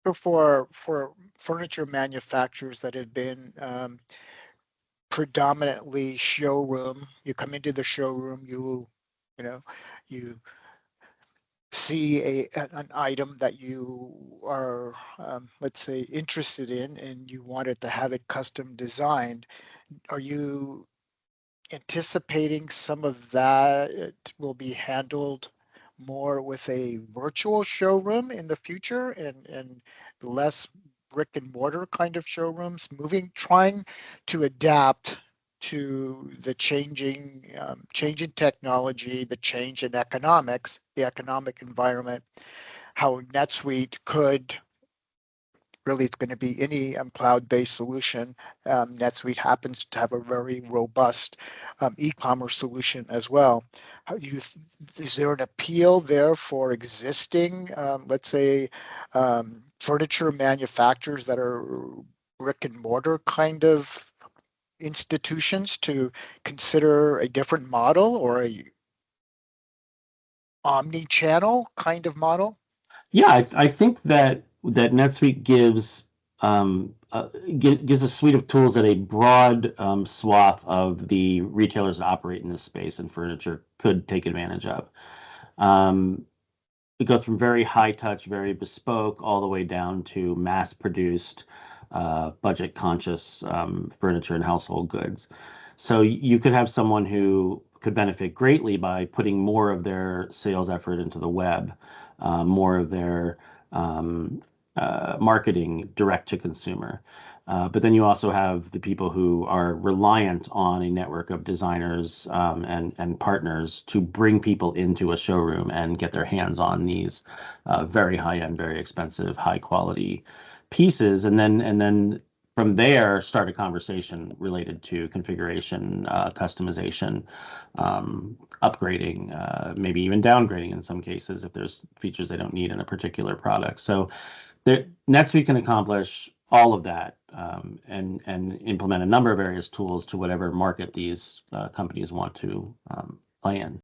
So for furniture manufacturers that have been predominantly showroom, you come into the showroom, you know, you see an item that you are, let's say, interested in, and you wanted to have it custom designed. Are you anticipating some of that will be handled more with a virtual showroom in the future and less brick and mortar kind of showrooms, trying to adapt to the change in technology, the change in economics, the economic environment, how NetSuite could really, it's going to be any cloud-based solution. NetSuite happens to have a very robust e-commerce solution as well. Is there an appeal there for existing, let's say, furniture manufacturers that are brick and mortar kind of institutions to consider a different model or a omni-channel kind of model? Yeah, I think that NetSuite gives a suite of tools that a broad swath of the retailers that operate in this space and furniture could take advantage of. It goes from very high touch, very bespoke, all the way down to mass produced, budget conscious furniture and household goods. So you could have someone who could benefit greatly by putting more of their sales effort into the web, more of their marketing direct to consumer. But then you also have the people who are reliant on a network of designers and partners to bring people into a showroom and get their hands on these very high-end, very expensive, high-quality pieces, and then from there start a conversation related to configuration, customization, upgrading, maybe even downgrading in some cases if there's features they don't need in a particular product. So NetSuite can accomplish all of that and implement a number of various tools to whatever market these companies want to play in.